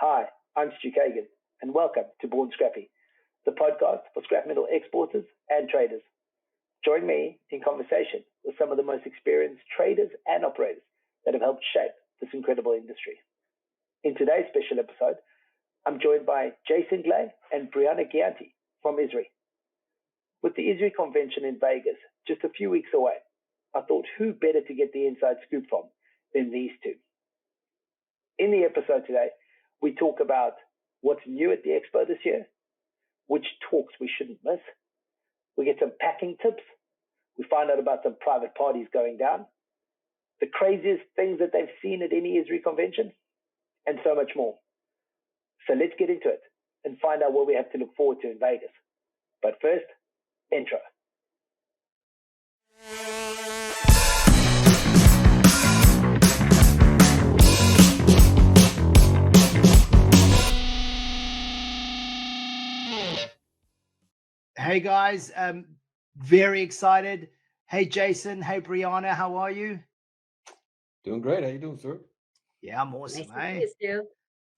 Hi, I'm Stu Kagan, and welcome to Born Scrappy, the podcast for scrap metal exporters and traders. Join me in conversation with some of the most experienced traders and operators that have helped shape this incredible industry. In today's special episode, I'm joined by Glei and Brianna Gianti from ISRI. With the ISRI convention in Vegas just a few weeks away, I thought who better to get the inside scoop from than these two. In the episode today, we talk about what's new at the expo this year, which talks we shouldn't miss. We get some packing tips. We find out about some private parties going down, the craziest things that they've seen at any ISRI convention, and so much more. So let's get into it and find out what we have to look forward to in Vegas. But first, intro. Hey guys, very excited. Hey Jason, hey Brianna, how are you? Doing great. How you doing, sir? Yeah, I'm awesome. Nice to see you, Stu.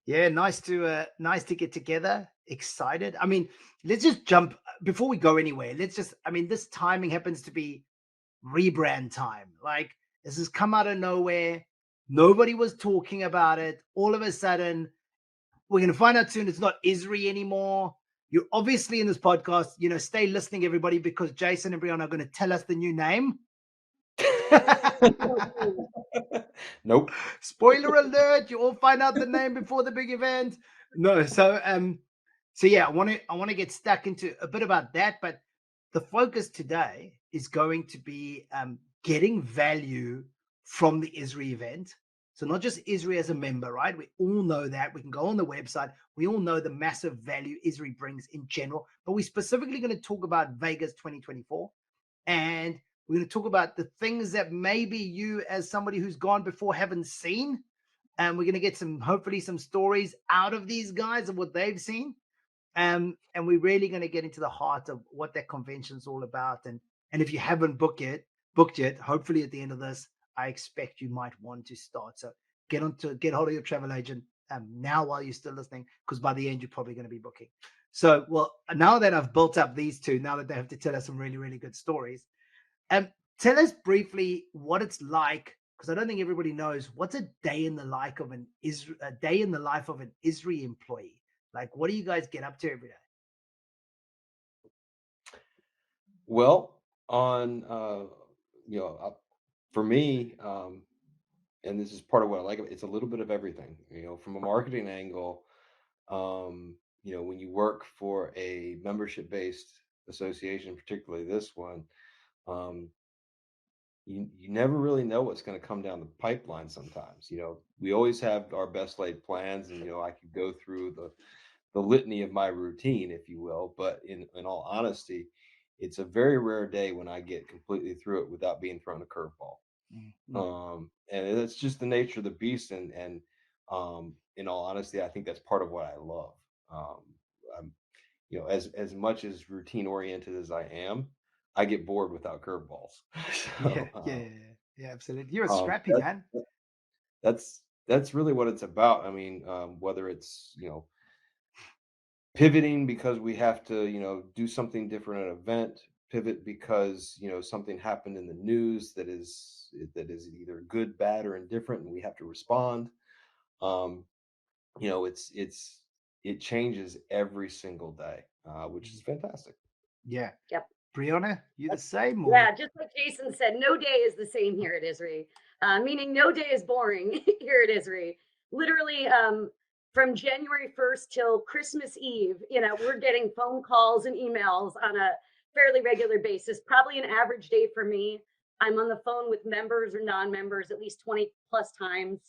Yeah, nice to get together. Excited. I mean, let's just jump before we go anywhere. This timing happens to be rebrand time. Like, this has come out of nowhere. Nobody was talking about it. All of a sudden, we're going to find out soon it's not ISRI anymore. You're obviously in this podcast, stay listening, everybody, because Jason and Brianna are going to tell us the new name. Nope. Spoiler alert, you all find out the name before the big event. No, so yeah, I want to get stuck into a bit about that, but the focus today is going to be getting value from the ISRI event. So not just ISRI as a member, right? We all know that. We can go on the website. We all know the massive value ISRI brings in general, but we're specifically going to talk about Vegas 2024. And we're going to talk about the things that maybe you, as somebody who's gone before, haven't seen. And we're going to get hopefully some stories out of these guys of what they've seen. And we're really going to get into the heart of what that convention is all about. And if you haven't booked yet, hopefully at the end of this, I expect you might want to start. So get hold of your travel agent now while you're still listening, because by the end, you're probably going to be booking. So, well, now that I've built up these two, now that they have to tell us some really, really good stories, tell us briefly what it's like, because I don't think everybody knows what's a day in the life of an ISRI employee. Like, what do you guys get up to every day? Well, for me, and this is part of what I like, it's a little bit of everything. From a marketing angle, when you work for a membership-based association, particularly this one, you never really know what's going to come down the pipeline sometimes. We always have our best laid plans, and I could go through the litany of my routine, if you will, but in all honesty, it's a very rare day when I get completely through it without being thrown a curveball. Mm-hmm. And it's just the nature of the beast, and in all honesty, I think that's part of what I love. As much as routine oriented as I am, I get bored without curveballs. Yeah, absolutely. You're a scrappy man. That's really what it's about. I mean, whether it's pivoting because we have to do something different at an event, pivot because something happened in the news that is either good, bad, or indifferent, and we have to respond. It changes every single day, which is fantastic. Yeah. Yep. Brianna, you the same? Or? Yeah, just like Jason said, no day is the same here at ISRI, meaning no day is boring here at ISRI. Literally, from January 1st till Christmas Eve, we're getting phone calls and emails on a fairly regular basis. Probably an average day for me, I'm on the phone with members or non-members at least 20 plus times,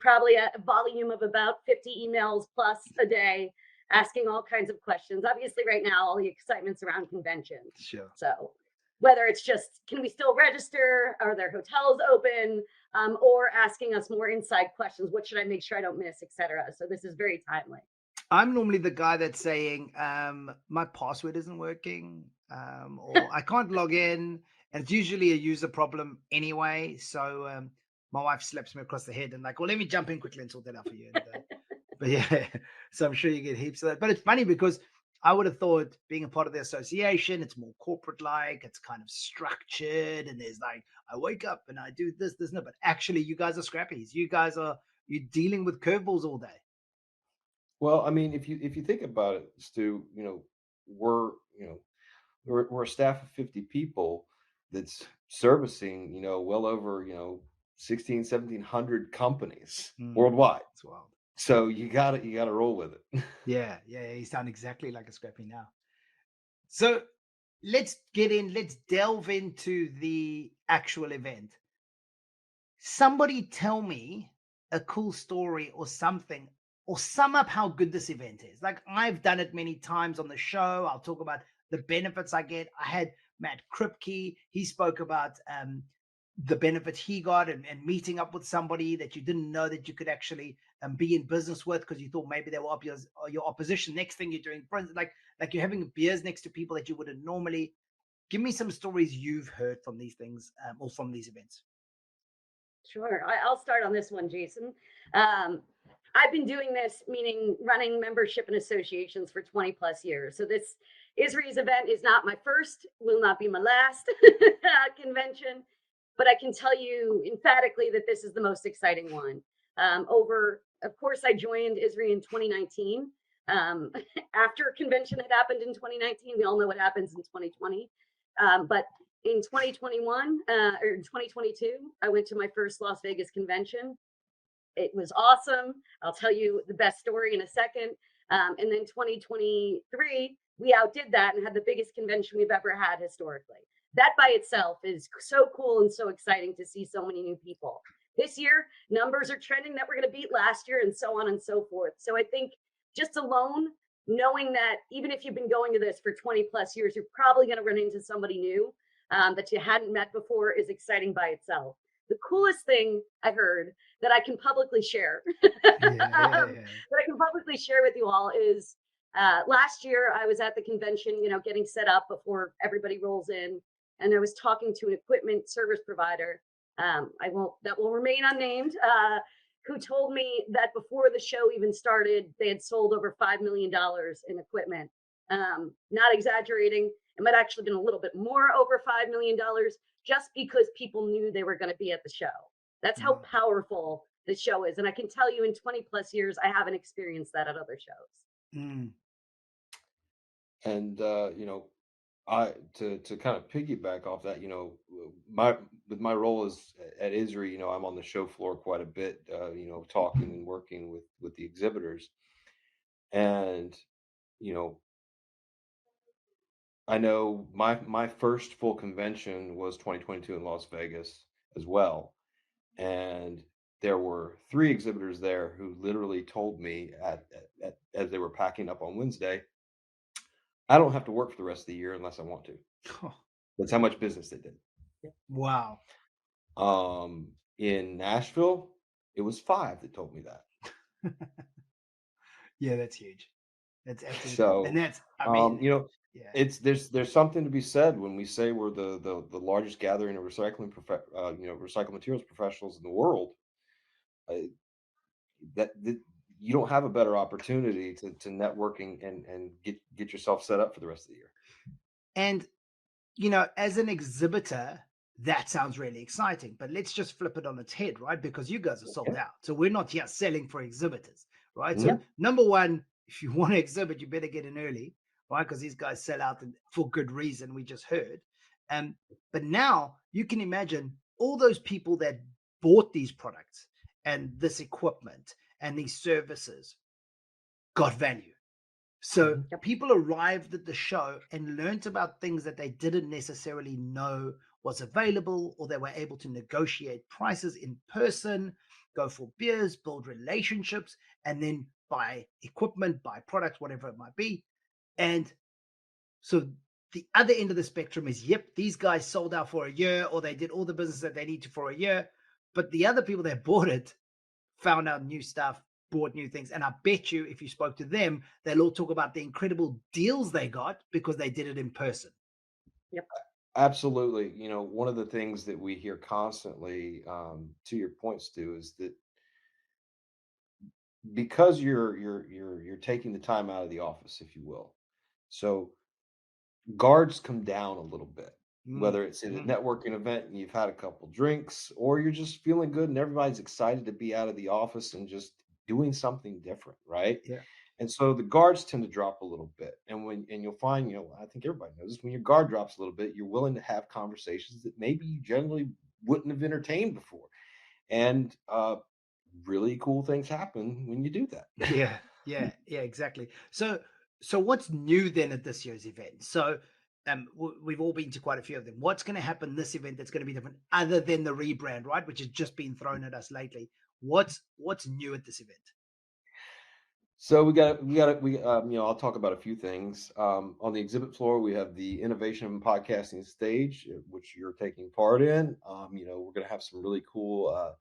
probably a volume of about 50 emails plus a day, asking all kinds of questions. Obviously, right now, all the excitement's around conventions. Sure. So whether it's just, can we still register? Are there hotels open? Or asking us more inside questions. What should I make sure I don't miss, etc. So this is very timely. I'm normally the guy that's saying, my password isn't working, or I can't log in. And it's usually a user problem anyway. So my wife slaps me across the head and like, well, let me jump in quickly and sort that out for you. And But yeah, so I'm sure you get heaps of that. But it's funny because I would have thought being a part of the association, it's more corporate like, it's kind of structured, and there's like, I wake up and I do this, no. But actually, you guys are scrappies. You're dealing with curveballs all day. Well, I mean, if you think about it, Stu, we're you know we're a staff of 50 people that's servicing well over 1,700 companies worldwide. It's wild. So you gotta roll with it. Yeah, you sound exactly like a scrappy now. So let's delve into the actual event. Somebody tell me a cool story or something, or sum up how good this event is. Like, I've done it many times on the show. I'll talk about the benefits I get. I had Matt Kripke. He spoke about the benefit he got and meeting up with somebody that you didn't know that you could actually be in business with, because you thought maybe they were your opposition. Next thing you're doing friends, like you're having beers next to people that you wouldn't normally. Give me some stories you've heard from these things or from these events. Sure. I'll start on this one, Jason. I've been doing this, meaning running membership and associations for 20 plus years. So this ISRI's event is not my first, will not be my last convention, but I can tell you emphatically that this is the most exciting one. Of course, I joined ISRI in 2019. After convention had happened in 2019, we all know what happens in 2020. But in 2021 or 2022, I went to my first Las Vegas convention. It was awesome. I'll tell you the best story in a second. And then 2023, we outdid that and had the biggest convention we've ever had historically. That by itself is so cool and so exciting to see so many new people. This year, numbers are trending that we're going to beat last year, and so on and so forth. So I think just alone, knowing that even if you've been going to this for 20 plus years, you're probably going to run into somebody new that you hadn't met before is exciting by itself. The coolest thing I heard that I can publicly share, that I can publicly share with you all is last year I was at the convention, getting set up before everybody rolls in, and I was talking to an equipment service provider. That will remain unnamed, who told me that before the show even started, they had sold over $5 million in equipment. Not exaggerating. It might actually been a little bit more, over $5 million, just because people knew they were going to be at the show. That's how powerful the show is. And I can tell you in 20 plus years, I haven't experienced that at other shows. And I to kind of piggyback off that, with my role as at ISRI, I'm on the show floor quite a bit, talking and working with the exhibitors. And I know my first full convention was 2022 in Las Vegas as well. And there were 3 exhibitors there who literally told me as they were packing up on Wednesday, I don't have to work for the rest of the year unless I want to. That's how much business they did. Wow. In Nashville, it was 5 that told me that. Yeah, that's huge. That's absolutely. So, and that's, there's something to be said when we say we're the largest gathering of recycling recycled materials professionals in the world. That you don't have a better opportunity to networking and get yourself set up for the rest of the year. And as an exhibitor, that sounds really exciting, but let's just flip it on its head, right? Because you guys are sold out. So we're not here selling for exhibitors, right? So number one, if you want to exhibit, you better get in early, right? Because these guys sell out for good reason, we just heard. But now you can imagine all those people that bought these products and this equipment and these services got value. So people arrived at the show and learned about things that they didn't necessarily know was available, or they were able to negotiate prices in person, go for beers, build relationships, and then buy equipment, buy products, whatever it might be. And so the other end of the spectrum is, these guys sold out for a year, or they did all the business that they need to for a year. But the other people that bought it found out new stuff, bought new things. And I bet you if you spoke to them, they'll all talk about the incredible deals they got because they did it in person. Yep. Absolutely. One of the things that we hear constantly, to your point, Stu, is that because you're taking the time out of the office, if you will. So guards come down a little bit, whether it's in a networking event and you've had a couple drinks, or you're just feeling good and everybody's excited to be out of the office and just doing something different, right? Yeah. And so the guards tend to drop a little bit. And you'll find, I think everybody knows this, when your guard drops a little bit, you're willing to have conversations that maybe you generally wouldn't have entertained before. And really cool things happen when you do that. Yeah, exactly. So what's new then at this year's event? So we've all been to quite a few of them. What's going to happen this event that's going to be different other than the rebrand, right? Which has just been thrown at us lately. What's new at this event? So I'll talk about a few things. On the exhibit floor, we have the innovation and podcasting stage, which you're taking part in. We're going to have some really cool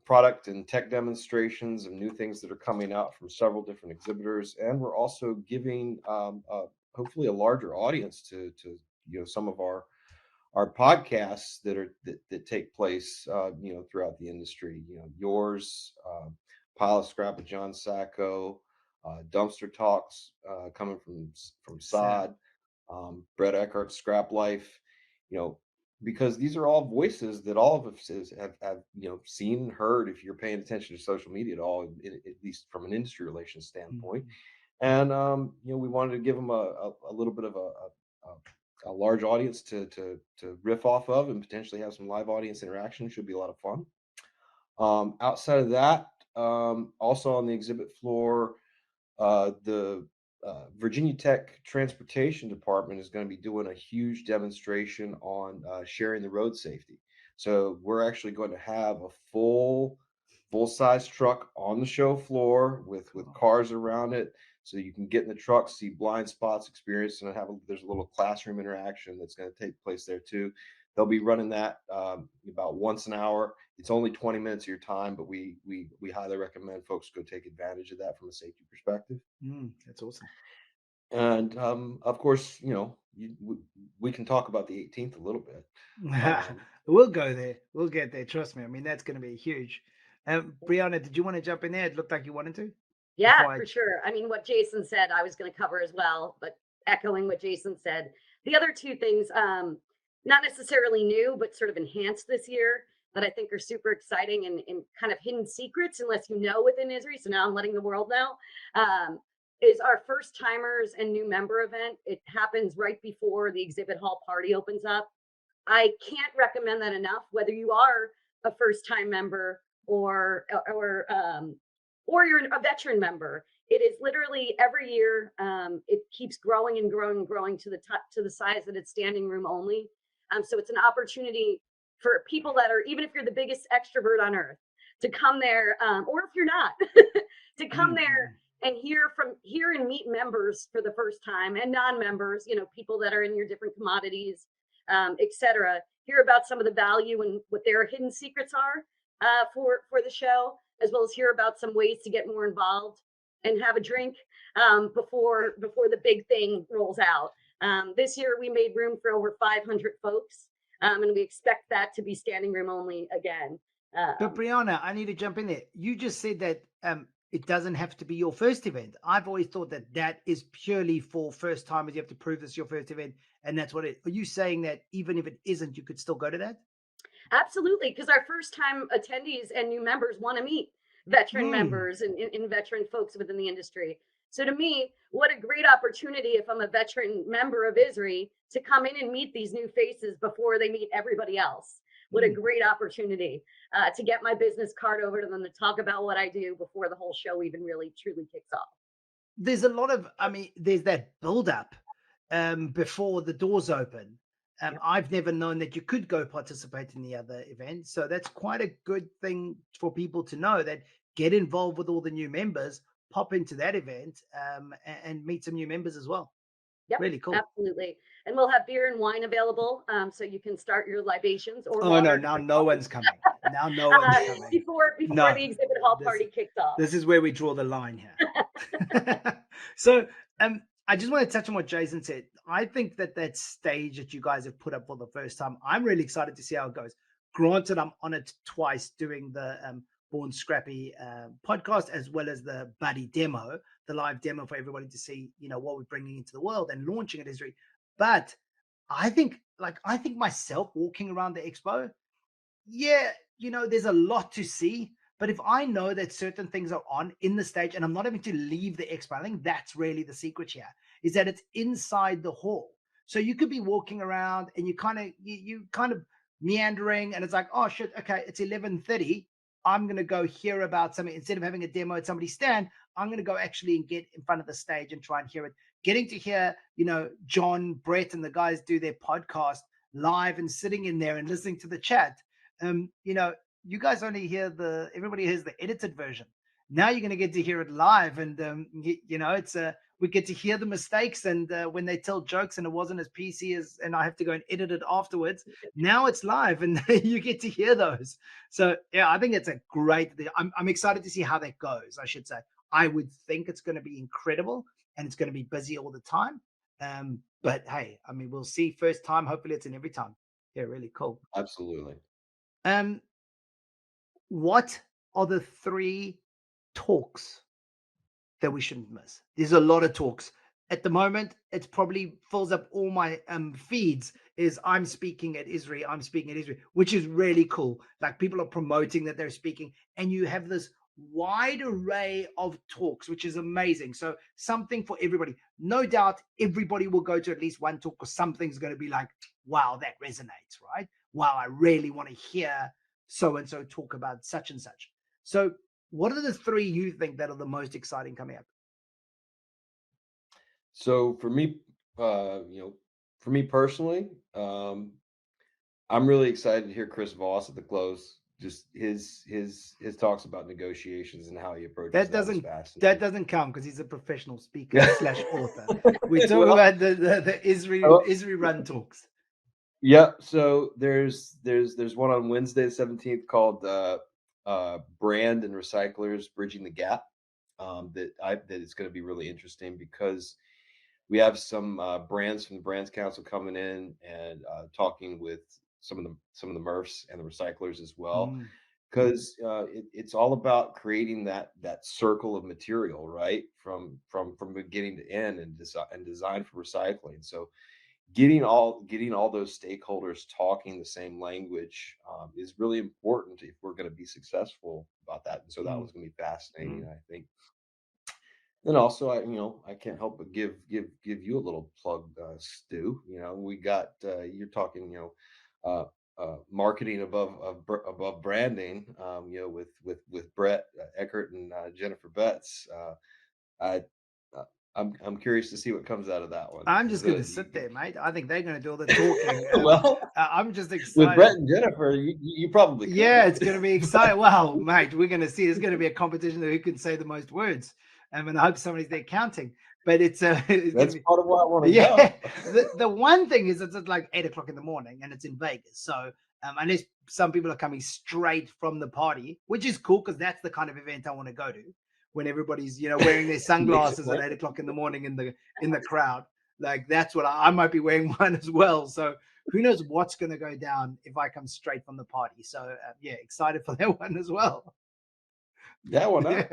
product and tech demonstrations and new things that are coming out from several different exhibitors. And we're also giving hopefully a larger audience to some of our podcasts that take place throughout the industry. Yours, Pile of Scrap with John Sacco, Dumpster Talks coming from Sod, Brett Eckhart, Scrap Life, because these are all voices that all of us have seen and heard if you're paying attention to social media at all, at least from an industry relations standpoint. And we wanted to give them a little bit of a large audience to riff off of, and potentially have some live audience interaction. Should be a lot of fun. Outside of that, also on the exhibit floor, the Virginia Tech Transportation Department is going to be doing a huge demonstration on sharing the road safety. So we're actually going to have a full-size truck on the show floor with cars around it, so you can get in the truck, see blind spots, experience, and there's a little classroom interaction that's going to take place there too. They'll be running that about once an hour. It's only 20 minutes of your time, but we highly recommend folks go take advantage of that from a safety perspective. That's awesome. And of course, we can talk about the 18th a little bit. We'll go there. We'll get there. Trust me. I mean, that's going to be huge. Brianna, did you want to jump in there? It looked like you wanted to. Yeah, for sure. I mean, what Jason said, I was going to cover as well, but echoing what Jason said, the other two things, not necessarily new, but sort of enhanced this year that I think are super exciting and kind of hidden secrets, unless you know within ISRI. So now I'm letting the world know, is our first timers and new member event. It happens right before the exhibit hall party opens up. I can't recommend that enough, whether you are a first time member or you're a veteran member. It is literally every year. It keeps growing and growing and growing to the size that it's standing room only. So it's an opportunity for people that are, even if you're the biggest extrovert on earth, to come there, or if you're not, to come there and hear and meet members for the first time, and non-members, people that are in your different commodities, etc. Hear about some of the value and what their hidden secrets are for the show, as well as hear about some ways to get more involved and have a drink before the big thing rolls out. This year we made room for over 500 folks, and we expect that to be standing room only again. But Brianna, I need to jump in there. You just said that it doesn't have to be your first event. I've always thought that is purely for first timers. You have to prove this is your first event, and that's what it. Are you saying that even if it isn't, you could still go to that? Absolutely, because our first time attendees and new members want to meet veteran members and veteran folks within the industry. So to me, what a great opportunity if I'm a veteran member of ISRI to come in and meet these new faces before they meet everybody else. What a great opportunity to get my business card over to them, to talk about what I do before the whole show even really truly kicks off. There's a lot of, there's that build up before the doors open. I've never known that you could go participate in the other event. So that's quite a good thing for people to know, that get involved with all the new members, pop into that event and meet some new members as well. Yep, really cool. Absolutely. And we'll have beer and wine available, so you can start your libations. Or now no one's coming. Now no one's coming. Before the exhibit hall party kicks off. This is where we draw the line here. So I just want to touch on what Jason said. I think that stage that you guys have put up for the first time, I'm really excited to see how it goes. Granted, I'm on it twice doing the Born Scrappy podcast, as well as the buddy demo, the live demo for everybody to see, what we're bringing into the world and launching at ISRI. But I think myself walking around the expo, there's a lot to see. But if I know that certain things are on in the stage and I'm not having to leave the expo, I think that's really the secret here, is that it's inside the hall. So you could be walking around and you kind of meandering, and it's like, oh shit, okay, it's 11:30. I'm going to go hear about something. Instead of having a demo at somebody's stand, I'm going to go actually and get in front of the stage and try and hear it. Getting to hear, John, Brett, and the guys do their podcast live and sitting in there and listening to the chat. You guys only hear everybody hears the edited version. Now you're going to get to hear it live, and it's we get to hear the mistakes, and when they tell jokes and it wasn't as PC as, and I have to go and edit it afterwards. Now it's live, and you get to hear those. So yeah, I think it's a great. I'm excited to see how that goes. I should say, I would think it's going to be incredible, and it's going to be busy all the time. But hey, I mean, we'll see. First time, hopefully, it's in every time. Yeah, really cool. Absolutely. What are the 3 talks that we shouldn't miss? There's a lot of talks. At the moment, it probably fills up all my feeds, is I'm speaking at ISRI, which is really cool. Like, people are promoting that they're speaking, and you have this wide array of talks, which is amazing. So something for everybody. No doubt everybody will go to at least one talk, because something's going to be like, wow, that resonates, right? Wow, I really want to hear so-and-so talk about such and such. So what are the 3 you think that are the most exciting coming up? So for me, personally, I'm really excited to hear Chris Voss at the close. Just his talks about negotiations and how he approaches that doesn't count, because he's a professional speaker / author. We talk about the ISRI run talks. Yeah, so there's one on Wednesday the 17th called Brand and Recyclers Bridging the Gap. That is going to be really interesting, because we have some brands from the Brands Council coming in and talking with some of the MRFs and the recyclers as well, because it's all about creating that circle of material, right, from beginning to end, and design for recycling. So getting all those stakeholders talking the same language is really important if we're going to be successful about that. And so that was going to be fascinating, I think. And also, I can't help but give you a little plug, Stu. We got you're talking, marketing above branding, with Brett Eckert and Jennifer Betts. I'm curious to see what comes out of that one. I'm just going to sit there, mate. I think they're going to do all the talking. Well, I'm just excited. With Brett and Jennifer, you probably could. Yeah, it's going to be exciting. Well, mate, we're going to see. There's going to be a competition of who can say the most words. And I hope somebody's there counting. But it's that's part of what I want to know. The one thing is, it's like 8:00 in the morning, and it's in Vegas. So unless some people are coming straight from the party, which is cool, because that's the kind of event I want to go to, when everybody's wearing their sunglasses at 8:00 in the morning in the crowd. Like, that's what I might be wearing one as well. So who knows what's going to go down if I come straight from the party. So yeah, excited for that one as well. That one.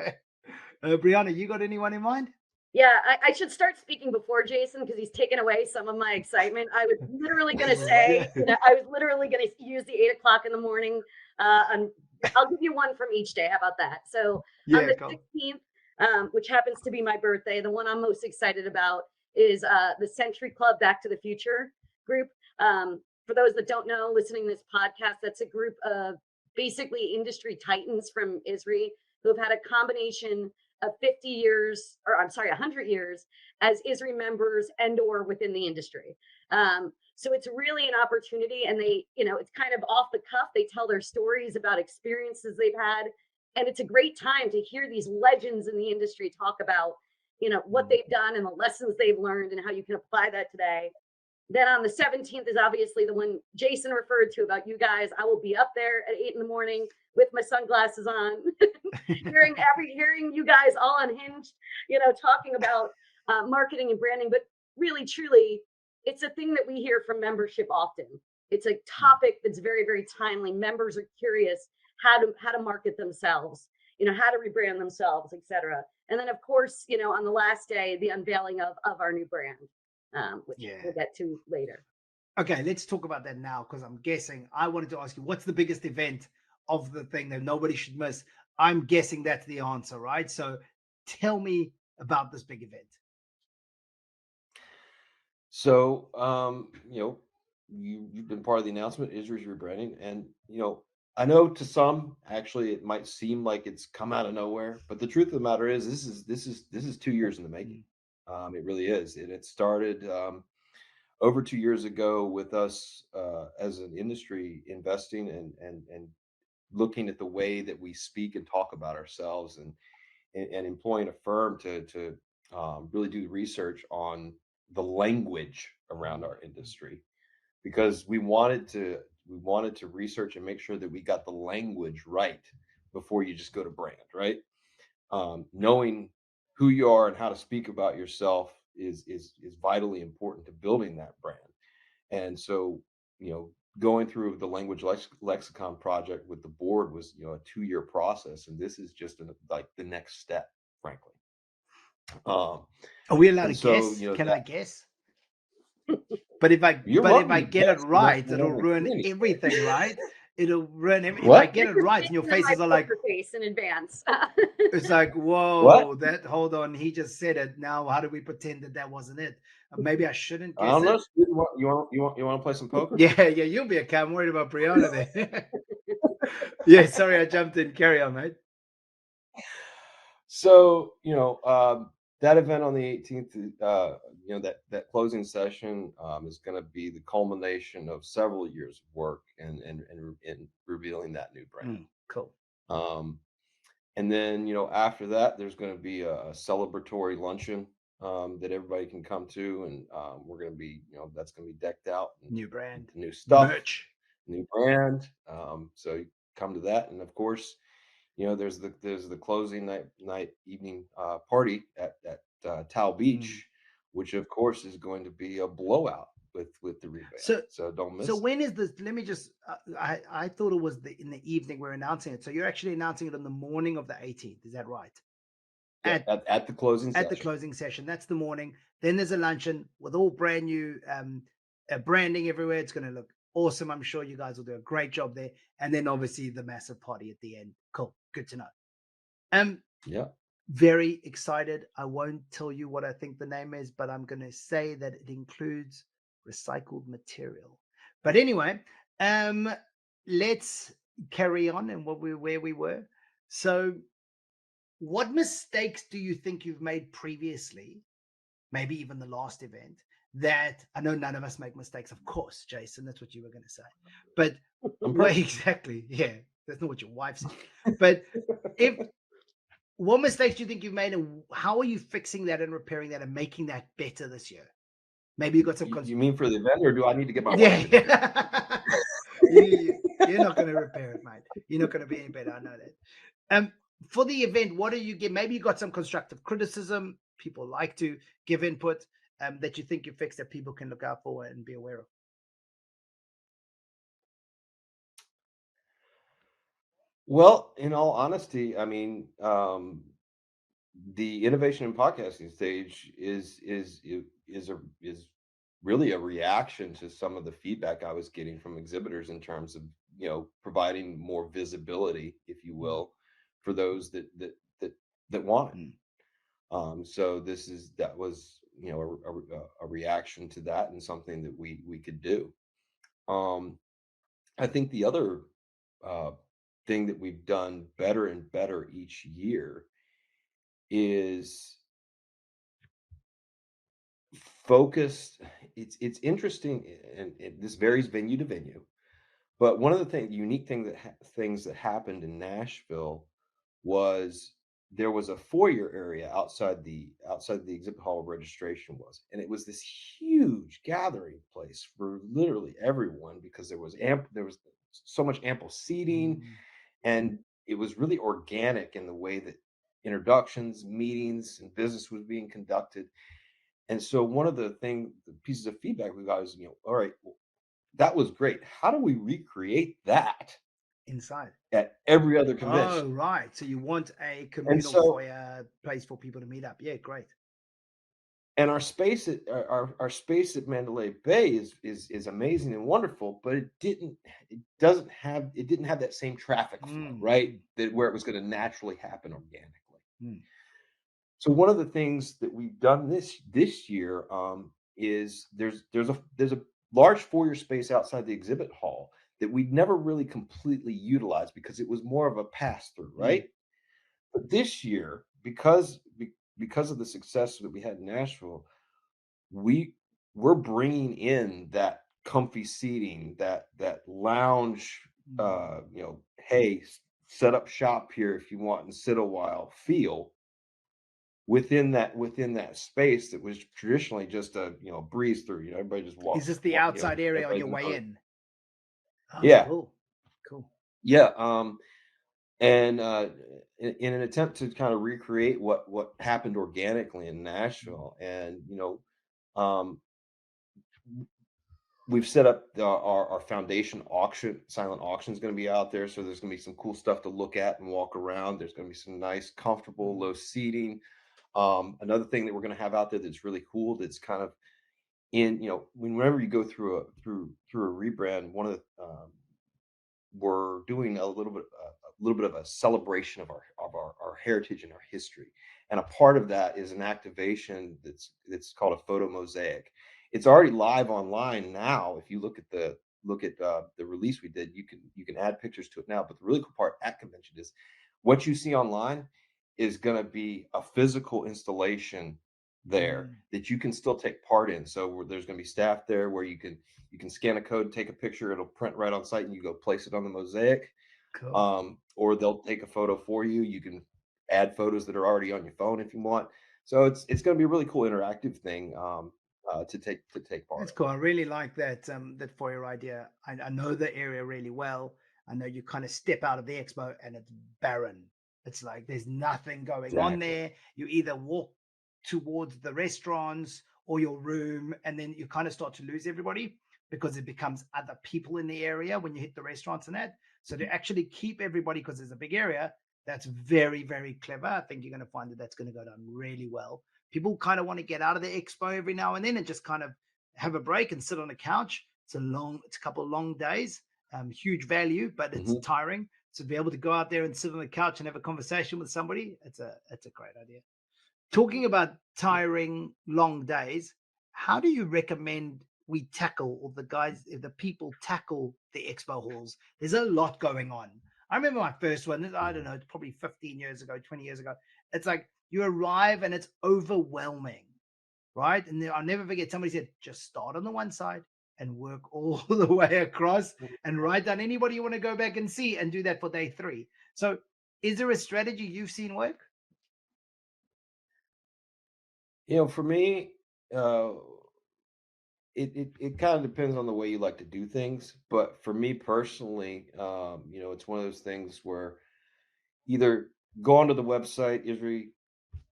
Brianna, you got anyone in mind? Yeah, I should start speaking before Jason, because he's taken away some of my excitement. I was literally going to say, I was literally going to use the 8:00 in the morning. I'll give you one from each day. How about that? So on the 16th, which happens to be my birthday, the one I'm most excited about is the Century Club Back to the Future group. For those that don't know, listening to this podcast, that's a group of basically industry titans from ISRI who have had a combination of 100 years as ISRI members and or within the industry. So it's really an opportunity, and they, it's kind of off the cuff. They tell their stories about experiences they've had, and it's a great time to hear these legends in the industry talk about, what they've done and the lessons they've learned and how you can apply that today. Then on the 17th is obviously the one Jason referred to about you guys. I will be up there at 8 a.m. with my sunglasses on, hearing you guys all unhinged, talking about marketing and branding. But really, truly, it's a thing that we hear from membership often. It's a topic that's very, very timely. Members are curious. how to market themselves, how to rebrand themselves, etc. And then, of course, on the last day, the unveiling of our new brand, which we'll get to later. Okay, let's talk about that now, because I'm guessing I wanted to ask you, what's the biggest event of the thing that nobody should miss? I'm guessing that's the answer, right? So tell me about this big event. So, you've been part of the announcement, ISRI's rebranding, and I know to some actually it might seem like it's come out of nowhere, but the truth of the matter is this is 2 years in the making. It really is, and it started over 2 years ago with us as an industry investing and looking at the way that we speak and talk about ourselves, and employing a firm to really do research on the language around our industry, because we wanted to research and make sure that we got the language right before you just go to brand, right? Knowing who you are and how to speak about yourself is vitally important to building that brand. And so, going through the language lexicon project with the board was, a 2-year process, and this is just like the next step, frankly. Are we allowed to guess? Can I guess? But if I get it right, it'll ruin everything, right? It'll ruin everything. If I get it right, and your faces are like face in advance. It's like, whoa, hold on, he just said it. Now, how do we pretend that wasn't it? Maybe I shouldn't guess I don't know. it. You want to play some poker? Yeah, you'll be okay. I'm worried about Brianna there. Yeah, sorry, I jumped in. Carry on, mate. So, that event on the 18th, that closing session is going to be the culmination of several years of work and revealing that new brand. Cool. And then, after that, there's going to be a celebratory luncheon that everybody can come to, and we're going to be, that's going to be decked out. New brand, new stuff, merch, new brand. So you come to that, and of course, there's the closing evening party at Towel Beach, which of course is going to be a blowout with the revamp. So don't miss. So when is this? Let me just. I thought it was in the evening we're announcing it. So you're actually announcing it on the morning of the 18th. Is that right? Yeah, at the closing session. At the closing session. That's the morning. Then there's a luncheon with all brand new branding everywhere. It's going to look awesome. I'm sure you guys will do a great job there. And then obviously the massive party at the end. Cool. Good to know. Yeah. Very excited. I won't tell you what I think the name is, but I'm going to say that it includes recycled material. But anyway, let's carry on and where we were. So what mistakes do you think you've made previously, maybe even the last event, that I know none of us make mistakes, of course, Jason, that's what you were going to say. But exactly, yeah, that's not what your wife said. But what mistakes do you think you've made, and how are you fixing that and repairing that and making that better this year? Maybe you got some. You mean for the event, or do I need to get my wife? Yeah. You're not going to repair it, mate. You're not going to be any better. I know that. For the event, what do you get? Maybe you got some constructive criticism. People like to give input that you think you fixed that people can look out for and be aware of. Well, in all honesty, I mean, the innovation in podcasting stage is really a reaction to some of the feedback I was getting from exhibitors in terms of providing more visibility, if you will, for those that want it. So that was a reaction to that, and something that we could do. I think the other thing that we've done better and better each year is focused. It's interesting, and this varies venue to venue, but one of the unique things that happened in Nashville was there was a foyer area outside the exhibit hall where registration was, and it was this huge gathering place for literally everyone, because there was so much ample seating, and it was really organic in the way that introductions, meetings, and business was being conducted. And so one of the pieces of feedback we got is, all right, well, that was great. How do we recreate that inside at every other Oh, convention. right. So you want a And communal so, foyer place for people to meet up. Yeah, great. and our space at our space at Mandalay Bay is amazing and wonderful, but it didn't have that same traffic flow, right? That where it was going to naturally happen organically. Mm. So one of the things that we've done this year is there's a large foyer space outside the exhibit hall that we'd never really completely utilized because it was more of a pass through, right? But this year, because of the success that we had in Nashville, we're bringing in that comfy seating, that lounge, hey, set up shop here if you want and sit a while feel within that space that was traditionally just a breeze through. Everybody just walks. Is this the outside area on everybody your way knows. in? Oh, Yeah, cool. yeah. And in an attempt to kind of recreate what happened organically in Nashville, and we've set up our foundation auction. Silent auction is going to be out there, so there's going to be some cool stuff to look at and walk around. There's going to be some nice, comfortable, low seating. Another thing that we're going to have out there that's really cool, that's kind of whenever you go through a rebrand, one of the we're doing a little bit of a celebration of our heritage and our history, and a part of that is an activation that's called a photo mosaic. It's already live online now. If you look at the release we did, you can add pictures to it now. But the really cool part at convention is what you see online is going to be a physical installation there that you can still take part in. So there's going to be staff there where you can scan a code, take a picture, it'll print right on site, and you go place it on the mosaic. Cool. Or they'll take a photo for you. You can add photos that are already on your phone if you want. So it's going to be a really cool interactive thing to take part. That's cool. I really like that foyer idea. I know the area really well. I know you kind of step out of the expo and it's barren. It's like there's nothing going on there. You either walk towards the restaurants or your room, and then you kind of start to lose everybody because it becomes other people in the area when you hit the restaurants and that. So to actually keep everybody, because there's a big area, that's very, very clever. I think you're going to find that that's going to go down really well. People kind of want to get out of the expo every now and then and just kind of have a break and sit on the couch. It's a couple of long days, huge value, but it's tiring. So to be able to go out there and sit on the couch and have a conversation with somebody, it's a great idea. Talking about tiring long days, how do you recommend we tackle, or the people tackle the expo halls? There's a lot going on. I remember my first one, I don't know, it's probably 15 years ago, 20 years ago. It's like you arrive and it's overwhelming, right? And I'll never forget, somebody said, just start on the one side and work all the way across and write down anybody you want to go back and see, and do that for day 3. So is there a strategy you've seen work? For me, it kind of depends on the way you like to do things. But for me personally, it's one of those things where either go onto the website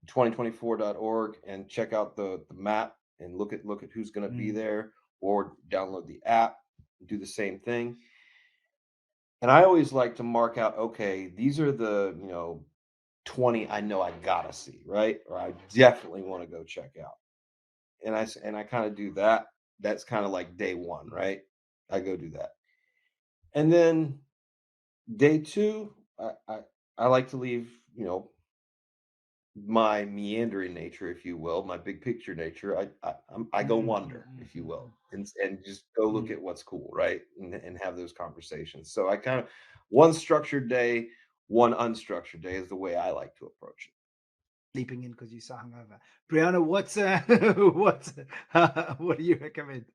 ISRI2024.org and check out the map and look at who's going to be there, or download the app and do the same thing. And I always like to mark out, okay, these are the 20 I know I gotta see, right? Or I definitely want to go check out. And I kind of do that. That's kind of like day 1, right? I go do that. And then day 2, I like to leave, my meandering nature, if you will, my big picture nature. I go wander, if you will, and just go look at what's cool, right? And have those conversations. So I kind of, one structured day, one unstructured day is the way I like to approach it. Sleeping in because you're so hungover. Brianna, what do you recommend?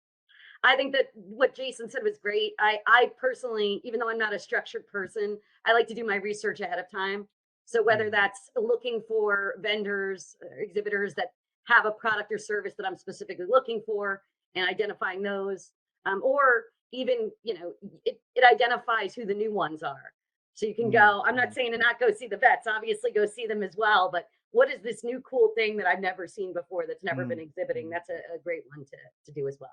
I think that what Jason said was great. I personally, even though I'm not a structured person, I like to do my research ahead of time. So whether that's looking for vendors, exhibitors that have a product or service that I'm specifically looking for and identifying those, or even, it identifies who the new ones are. So you can go, I'm not saying to not go see the vets, obviously go see them as well, but what is this new cool thing that I've never seen before, that's never been exhibiting? That's a great one to do as well.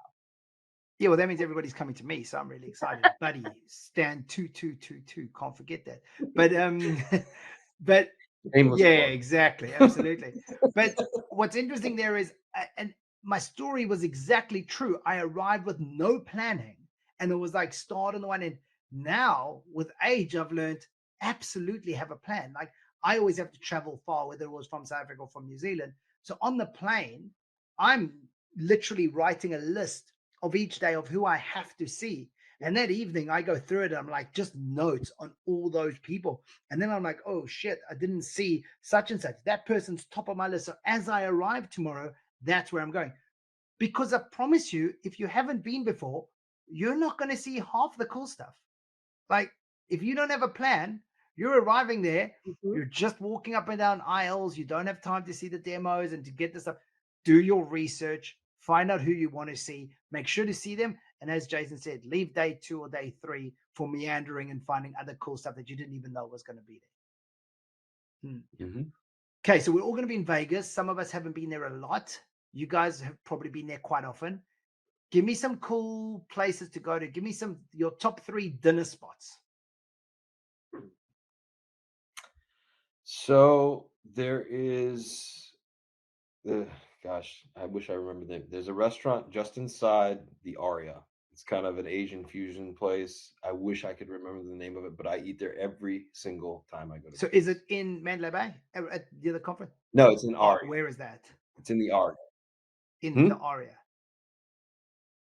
Yeah, well, that means everybody's coming to me, so I'm really excited. Buddy, stand 2222. Can't forget that. But but Shameless yeah, plug. exactly, absolutely. But what's interesting there is, and my story was exactly true. I arrived with no planning, and it was like start on the one end. Now, with age, I've learned absolutely have a plan. Like I always have to travel far, whether it was from South Africa or from New Zealand. So on the plane, I'm literally writing a list of each day of who I have to see. And that evening, I go through it. And I'm like, just notes on all those people. And then I'm like, oh shit, I didn't see such and such. That person's top of my list. So as I arrive tomorrow, that's where I'm going. Because I promise you, if you haven't been before, you're not going to see half the cool stuff. Like, if you don't have a plan, you're arriving there, you're just walking up and down aisles, you don't have time to see the demos and to get the stuff. Do your research, find out who you want to see, make sure to see them. And as Jason said, leave day 2 or day 3 for meandering and finding other cool stuff that you didn't even know was going to be there. Okay, so we're all going to be in Vegas. Some of us haven't been there a lot. You guys have probably been there quite often. Give me some cool places to go to. Give me your top 3 dinner spots. So there is gosh, I wish I remember the name. There's a restaurant just inside the Aria. It's kind of an Asian fusion place. I wish I could remember the name of it, but I eat there every single time I go to So Vegas. is it in Mandalay Bay at the other conference? No, it's in Aria. Where is that? It's in the Aria. In the Aria.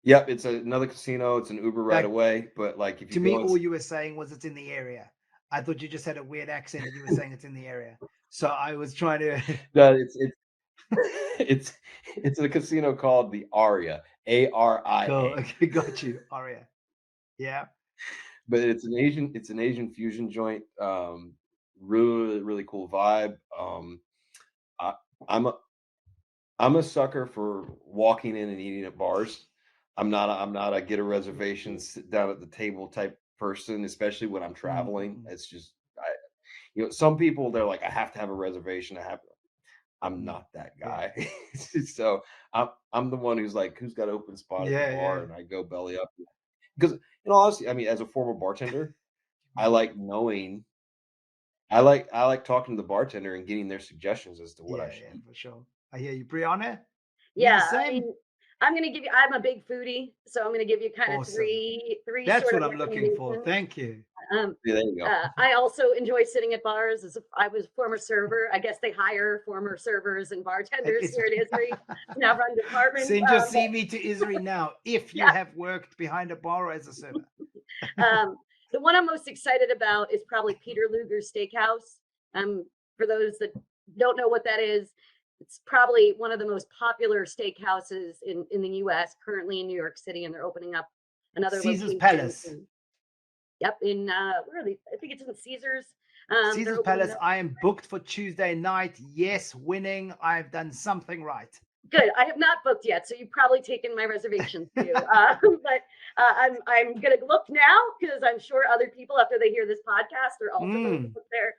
Yep, it's another casino. It's an Uber right away. But like, if you to me, all you were saying was it's in the area. I thought you just had a weird accent and you were saying it's in the area. So I was trying to. No, it's a casino called the Aria, ARIA. Cool. Okay, got you, Aria. Yeah. But it's an Asian fusion joint. Really, really cool vibe. I'm a sucker for walking in and eating at bars. I'm not a get a reservation, sit down at the table type person, especially when I'm traveling. It's just some people, they're like, I have to have a reservation. I'm not that guy. So I'm the one who's like, who's got open spot at the bar, and I go belly up. Because honestly, I mean, as a former bartender, I like talking to the bartender and getting their suggestions as to what I should eat. For sure. I hear you, Brianna. Yeah, I'm going to give you. I'm a big foodie, so I'm going to give you kind of three. That's sort what of I'm looking for. Thank you. Yeah, there you go. I also enjoy sitting at bars. I was a former server. I guess they hire former servers and bartenders here at ISRI to now run departments. Send your CV to ISRI now if you have worked behind a bar or as a server. The one I'm most excited about is probably Peter Luger's Steakhouse. For those that don't know what that is, it's probably one of the most popular steakhouses in the U.S. currently in New York City, and they're opening up another Caesar's Palace. Yep, in where are they? I think it's in Caesar's. Caesar's Palace. I am booked for Tuesday night. Yes, winning. I've done something right. Good. I have not booked yet, so you've probably taken my reservations too. But I'm gonna look now because I'm sure other people, after they hear this podcast, are also going to book there.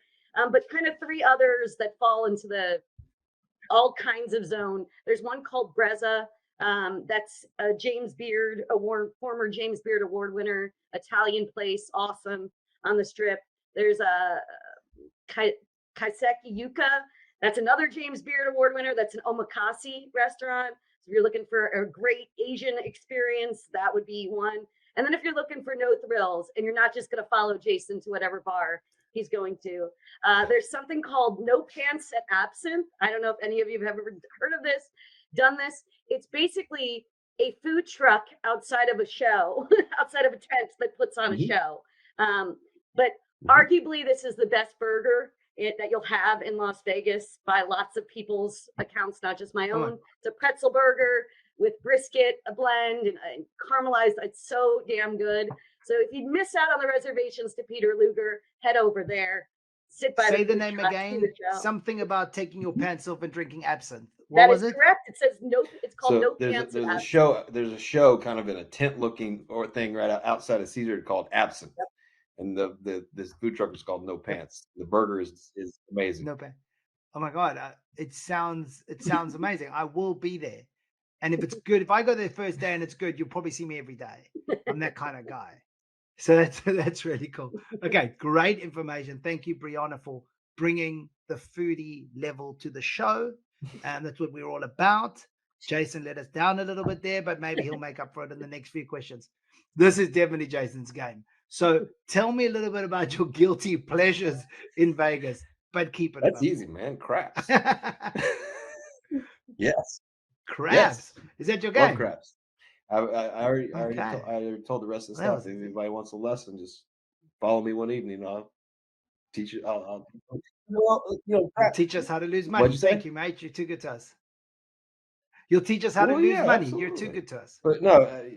But kind of 3 others that fall into the all kinds of zone. There's one called Brezza. That's a James Beard Award, former James Beard Award winner, Italian place, awesome on the Strip. There's a Kaiseki Yuka. That's another James Beard Award winner. That's an omakase restaurant. So if you're looking for a great Asian experience, that would be one. And then if you're looking for no thrills and you're not just going to follow Jason to whatever bar he's going to, there's something called No Pants at Absinthe. I don't know if any of you have ever heard of this, done this. It's basically a food truck outside of a show, outside of a tent that puts on a show. But arguably, this is the best burger that you'll have in Las Vegas by lots of people's accounts, not just my own. It's a pretzel burger with brisket, a blend, and caramelized. It's so damn good. So if you miss out on the reservations to Peter Luger, head over there. Sit by Say the name again. Something about taking your pants off and drinking absinthe. What that was is it? correct. It says no. It's called No Pants. There's a show. There's a show kind of in a tent-looking thing right outside of Caesar called Absinthe. Yep. And this food truck is called No Pants. The burger is amazing. No Pants. Oh my God. It sounds amazing. I will be there. And if it's good, if I go there first day and it's good, you'll probably see me every day. I'm that kind of guy. So that's really cool. Okay, great information. Thank you, Brianna, for bringing the foodie level to the show. And that's what we're all about. Jason let us down a little bit there, but maybe he'll make up for it in the next few questions. This is definitely Jason's game. So tell me a little bit about your guilty pleasures in Vegas, but keep it. That's easy, man. Craps. Yes. Craps. Yes. Is that your Love game? craps. I already Okay. told the rest of the Well, staff, if anybody wants a lesson, just follow me one evening. I'll teach you. Well, You'll crap. teach us how to lose money. What'd you say? Thank you, mate. You're too good to us. You'll teach us how to lose money. Absolutely. You're too good to us. But no,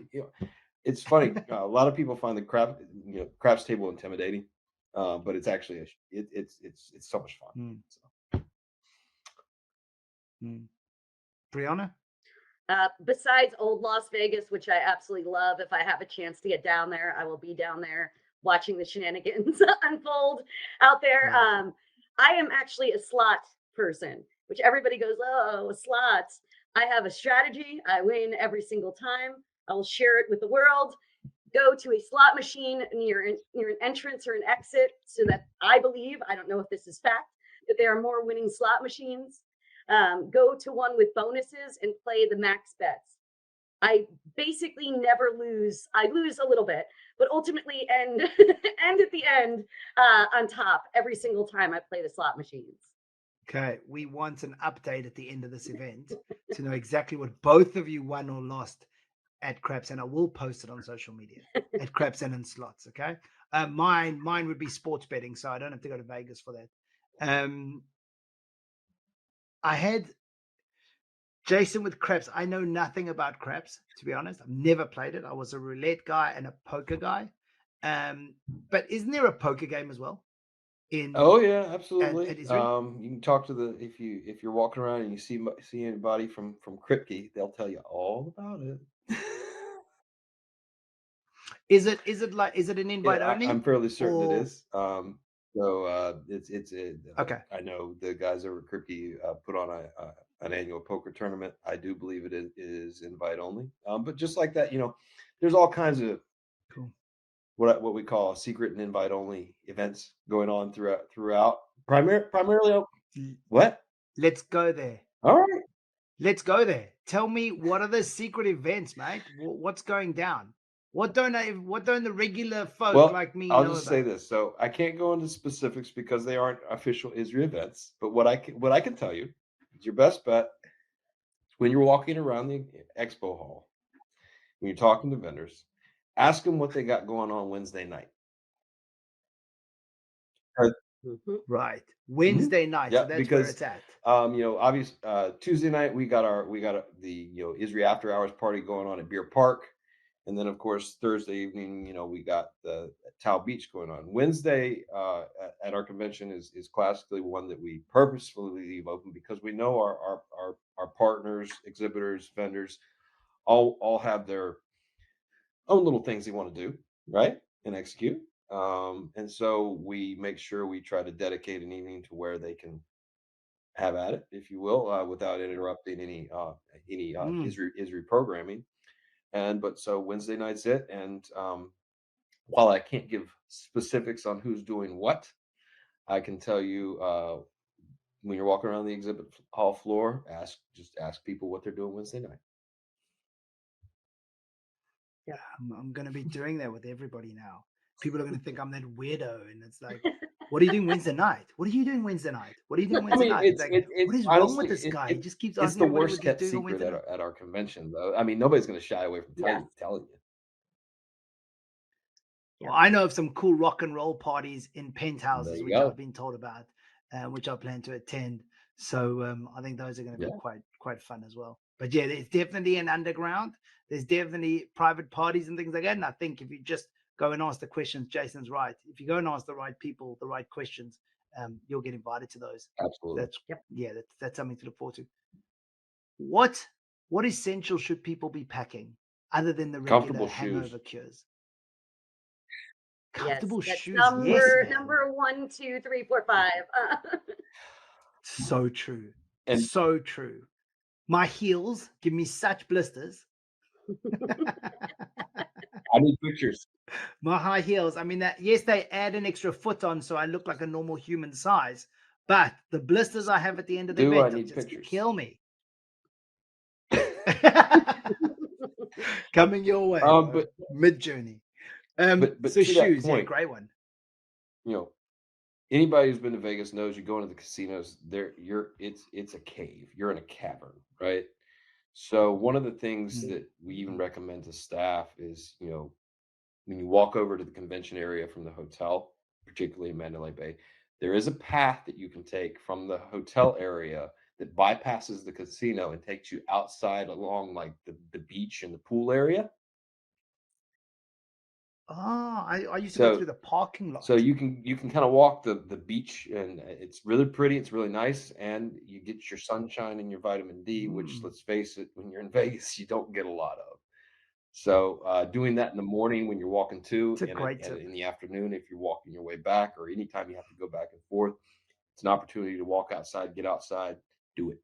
it's funny. A lot of people find the craps table intimidating, but it's actually it's so much fun. Brianna? Besides old Las Vegas, which I absolutely love, if I have a chance to get down there, I will be down there watching the shenanigans unfold out there. I am actually a slot person, which everybody goes, oh, slots. I have a strategy. I win every single time. I will share it with the world. Go to a slot machine near an entrance or an exit, so that I believe, I don't know if this is fact, that there are more winning slot machines. Go to one with bonuses and play the max bets. I basically never lose. I lose a little bit, but ultimately end at the end on top every single time I play the slot machines. Okay, we want an update at the end of this event to know exactly what both of you won or lost at Craps, and I will post it on social media at Craps and Slots. Okay, mine would be sports betting, so I don't have to go to Vegas for that. I had Jason with Craps. I know nothing about Craps, to be honest. I've never played it. I was a roulette guy and a poker guy. But isn't there a poker game as well? Oh yeah, absolutely. At ISRI? You can talk to if you're walking around and you see anybody from Kripke, they'll tell you all about it. Is it an invite only? I'm fairly certain it is. So it's okay. I know the guys over at Kripke put on an annual poker tournament. I do believe it is invite only. But just like that, there's all kinds of cool. What we call secret and invite only events going on throughout. Primarily. What? Let's go there. All right. Let's go there. Tell me, what are the secret events, mate? What's going down? What don't the regular folk like me know about? I'll just say this. So I can't go into specifics because they aren't official ISRI events. But what I can tell you is your best bet when you're walking around the expo hall, when you're talking to vendors, ask them what they got going on Wednesday night. Right, Wednesday night. Yeah, so that's because where it's at. Obviously, Tuesday night we got the ISRI after hours party going on at Beer Park, and then of course Thursday evening, we got the Tau Beach going on. Wednesday at our convention is classically one that we purposefully leave open because we know our partners, exhibitors, vendors, all have their own little things they want to do, right, and execute. And so we make sure we try to dedicate an evening to where they can have at it, if you will, without interrupting any ISRI programming. But so Wednesday night's it. And while I can't give specifics on who's doing what, I can tell you when you're walking around the exhibit hall floor, just ask people what they're doing Wednesday night. Yeah, I'm going to be doing that with everybody now. People are going to think I'm that weirdo, and it's like, what are you doing Wednesday night? What are you doing Wednesday night? What are you doing Wednesday night? What is wrong with this guy? He just keeps asking. It's the worst kept secret at our convention, though. I mean, nobody's going to shy away from telling you. Well, I know of some cool rock and roll parties in penthouses, which I've been told about, which I plan to attend. So I think those are going to be quite fun as well. But yeah, there's definitely an underground. There's definitely private parties and things like that. And I think if you just go and ask the questions, Jason's right. If you go and ask the right people the right questions, you'll get invited to those. Absolutely. That's something to look forward to. What essentials should people be packing other than the regular hangover cures? Comfortable shoes. Number 1, 2, 3, 4, 5. So true. And so true. My heels give me such blisters. I need pictures. My high heels. I mean, that yes, they add an extra foot on, so I look like a normal human size. But the blisters I have at the end of the Do I event need just pictures? kill me. Coming your way, But mid journey. but So to that shoes, yeah, point, great one. you know, anybody who's been to Vegas knows you go into the casinos, it's a cave. You're in a cavern, right? So one of the things that we even recommend to staff is, when you walk over to the convention area from the hotel, particularly in Mandalay Bay, there is a path that you can take from the hotel area that bypasses the casino and takes you outside along like the beach and the pool area. Oh, I used to go through the parking lot. So you can kind of walk the beach, and it's really pretty. It's really nice, and you get your sunshine and your vitamin D, which, let's face it, when you're in Vegas, you don't get a lot of. So doing that in the morning when you're walking to, and in the afternoon if you're walking your way back, or anytime you have to go back and forth, it's an opportunity to walk outside, get outside, do it.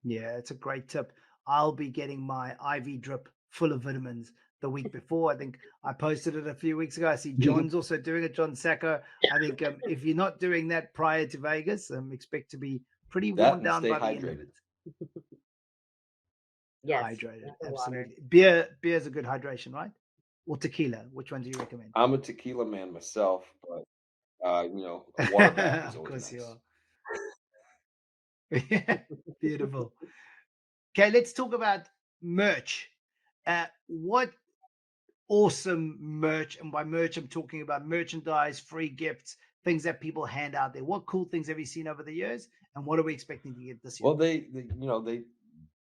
Yeah, it's a great tip. I'll be getting my IV drip full of vitamins the week before. I think I posted it a few weeks ago. I see John's also doing it, John Sacco. I think if you're not doing that prior to Vegas, expect to be pretty worn down by the end of it. Yes, hydrated, absolutely. Beer is a good hydration, right? Or tequila? Which one do you recommend? I'm a tequila man myself, but a water bath is always nice. You are. Yeah, beautiful. Okay, let's talk about merch. What awesome merch, and by merch I'm talking about merchandise, free gifts, things that people hand out there. What cool things have you seen over the years, and what are we expecting to get this year? Well,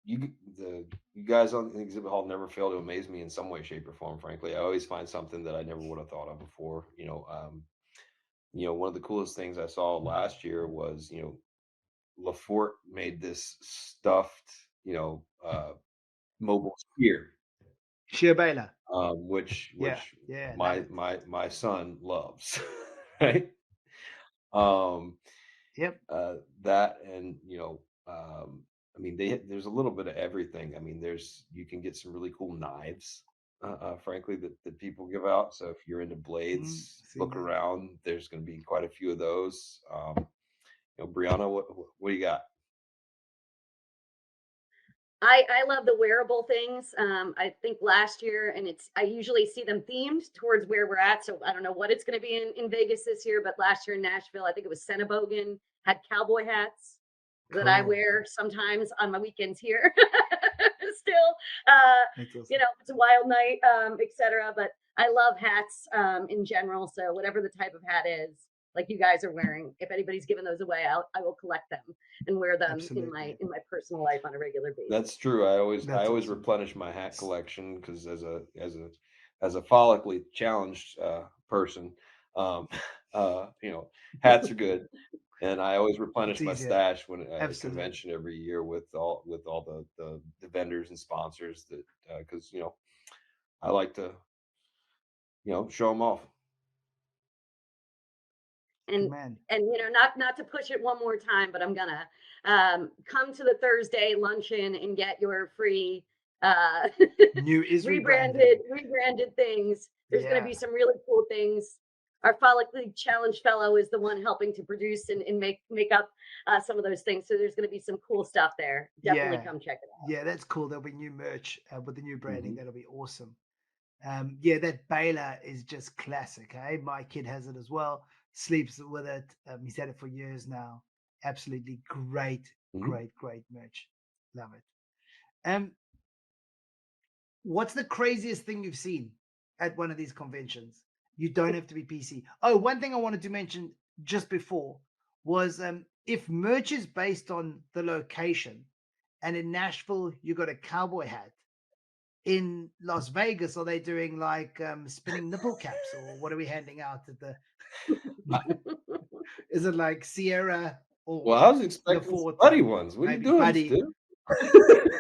you guys on the exhibit hall never fail to amaze me in some way, shape, or form. Frankly, I always find something that I never would have thought of before. One of the coolest things I saw last year was, Lafort made this stuffed, mobile spear. Sheer Baylor. Which yeah, my son loves, right? Yep. That, and I mean, there's a little bit of everything. I mean, you can get some really cool knives, frankly, that people give out. So if you're into blades, look around. There's going to be quite a few of those. Brianna, what do you got? I love the wearable things. I think last year, and I usually see them themed towards where we're at. So I don't know what it's going to be in Vegas this year, but last year in Nashville, I think it was Senebogen had cowboy hats that I wear sometimes on my weekends here. Still, it's a wild night, etc. But I love hats in general. So whatever the type of hat is, like you guys are wearing, if anybody's giving those away, I will collect them and wear them in my personal life on a regular basis. That's true. I always replenish my hat collection, because as a follically challenged person, hats are good, and I always replenish my stash when at a convention every year with all the vendors and sponsors, that because I like to show them off. And not to push it one more time, but I'm gonna come to the Thursday luncheon and get your free new rebranded things. There's gonna be some really cool things. Our follically challenged fellow is the one helping to produce and make up some of those things. So there's gonna be some cool stuff there. Definitely come check it out. Yeah, that's cool. There'll be new merch with the new branding. That'll be awesome. That Baylor is just classic. Hey, my kid has it as well. Sleeps with it. He's had it for years now. Absolutely great merch. Love it. What's the craziest thing you've seen at one of these conventions? You don't have to be PC. Oh, one thing I wanted to mention just before was if merch is based on the location, and in Nashville you got a cowboy hat, in Las Vegas, are they doing like spinning nipple caps, or what are we handing out at the? Is it like Sierra? Or I was expecting Buddy ones. What are you doing, Buddy? Stu?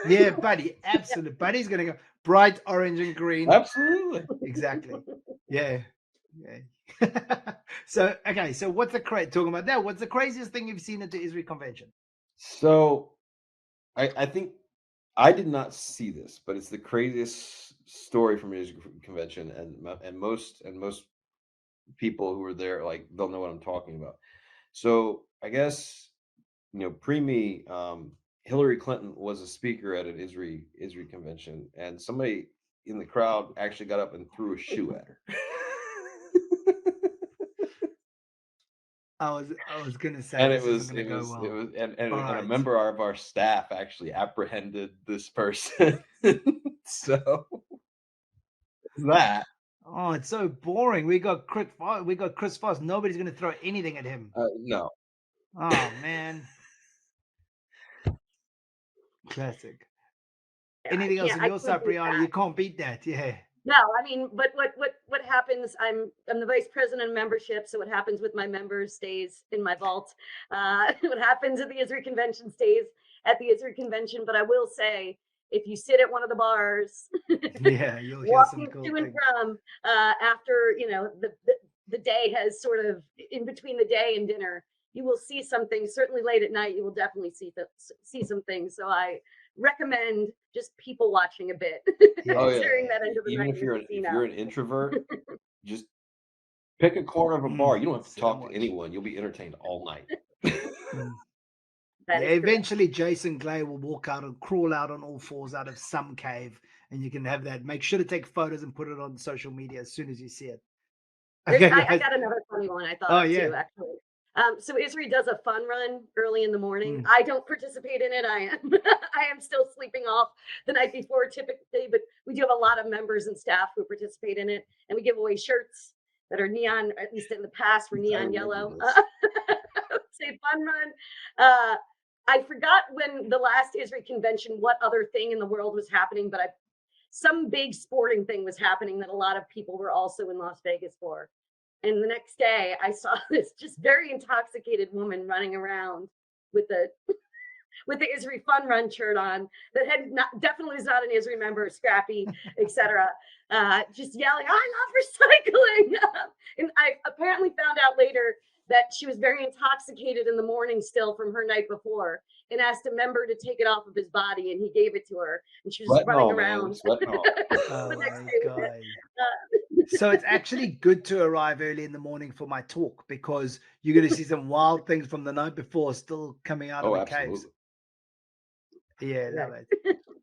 Yeah, Buddy. Absolutely. Buddy's going to go bright orange and green. Absolutely. Exactly. Yeah. So what's talking about that? What's the craziest thing you've seen at the ISRI convention? So I think I did not see this, but it's the craziest story from his convention, and most people who were there, like, they'll know what I'm talking about. So I guess, pre-me, Hillary Clinton was a speaker at an ISRI convention, and somebody in the crowd actually got up and threw a shoe at her. I was gonna say And this isn't gonna go well. and All a right. member of our staff actually apprehended this person. So that Oh, it's so boring. We got Chris Foss. Nobody's gonna throw anything at him. no. Oh man. Classic. Yeah, Anything else on I your side, can't beat Brianna? that. You can't beat that. Yeah. No, I mean, but what happens? I'm the vice president of membership, so what happens with my members stays in my vault. What happens at the ISRI convention stays at the ISRI convention. But I will say, if you sit at one of the bars, Yeah, you'll hear some walking cool to and things. from after the day has sort of in between the day and dinner, you will see something. Certainly late at night, you will definitely see some things. So I recommend just people watching a bit Oh yeah. during that end of the Even night if in the you're casino. an introvert, just pick a corner of a bar. You don't have to sit and talk to watch. anyone. You'll be entertained all night. That Yeah, is correct. eventually Jason Glei will walk out and crawl out on all fours out of some cave, and you can have that. Make sure to take photos and put it on social media as soon as you see it. Okay, I guys. got another funny one I thought Oh, of yeah. too, actually. So ISRI does a fun run early in the morning. Mm. I don't participate in it. I am still sleeping off the night before typically, but we do have a lot of members and staff who participate in it, and we give away shirts that are neon. At least in the past, were neon yellow. Say fun run. I forgot when the last ISRI convention what other thing in the world was happening, but some big sporting thing was happening that a lot of people were also in Las Vegas for. And the next day, I saw this just very intoxicated woman running around with the ISRI Fun Run shirt on that definitely was not an ISRI member, Scrappy, etc. Just yelling, "I love recycling!" And I apparently found out later that she was very intoxicated in the morning still from her night before, and asked a member to take it off of his body, and he gave it to her, and she was running around. Sweating on. Oh the next my day. God. So it's actually good to arrive early in the morning for my talk, because you're going to see some wild things from the night before still coming out of the caves. Yeah, love it.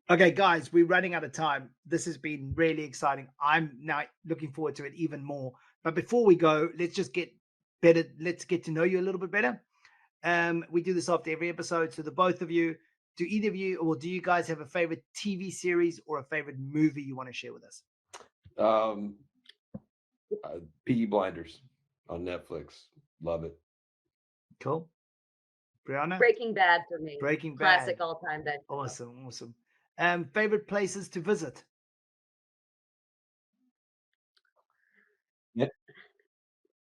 Okay, guys, we're running out of time. This has been really exciting. I'm now looking forward to it even more. But before we go, let's just get better. Let's get to know you a little bit better. We do this after every episode. So the both of you, do either of you, or do you guys have a favorite TV series or a favorite movie you want to share with us? Peaky Blinders on Netflix. Love it. Cool. Brianna? Breaking Bad for me. Breaking Bad. Classic all-time bed. Awesome. Favorite places to visit? Yep.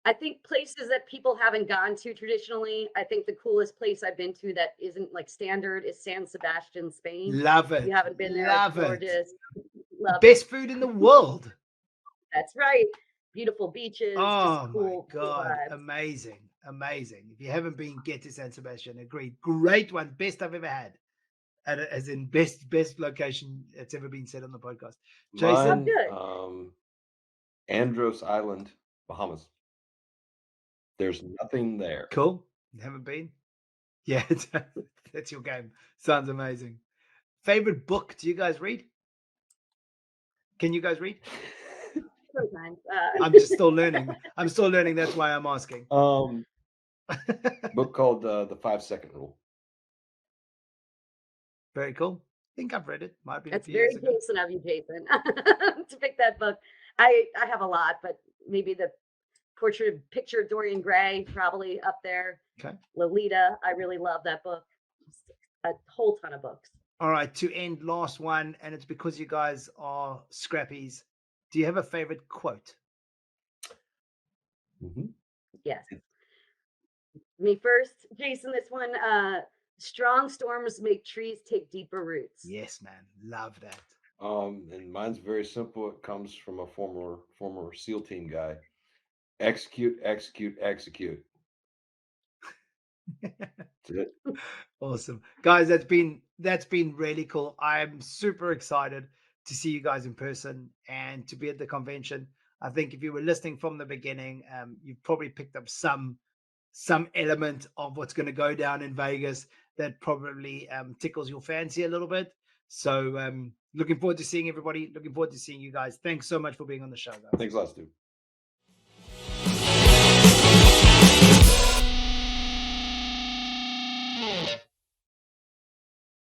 I think places that people haven't gone to traditionally. I think the coolest place I've been to that isn't like standard is San Sebastian, Spain. Love it. If you haven't been there, Love it's gorgeous. Love Best food in the world. That's right. Beautiful beaches. Oh just cool, my God. Cool Amazing. If you haven't been, get to San Sebastian. Agreed. Great one. Best I've ever had. As in best location it's ever been said on the podcast. Jason? Andros Island, Bahamas. There's nothing there. Cool. You haven't been? Yeah, that's your game. Sounds amazing. Favorite book? Do you guys read? Can you guys read? Sometimes. I'm just still learning. That's why I'm asking. Book called The 5-Second Rule. Very cool. I think I've read it. Might be. That's very Jason of you, Jason, to pick that book. I have a lot, but maybe the picture of Dorian Gray probably up there. Okay. Lolita. I really love that book. Just a whole ton of books. All right. To end, last one, and it's because you guys are scrappies. Do you have a favorite quote? Mm-hmm. Yes. Me first, Jason. This one. Strong storms make trees take deeper roots. Yes, man. Love that. And mine's very simple. It comes from a former SEAL team guy. Execute, execute, execute. That's it. Awesome, guys. That's been really cool. I'm super excited to see you guys in person and to be at the convention. I think if you were listening from the beginning, you've probably picked up some element of what's going to go down in Vegas that probably tickles your fancy a little bit. So looking forward to seeing everybody. Looking forward to seeing you guys. Thanks so much for being on the show, guys. Thanks a lot, Stu.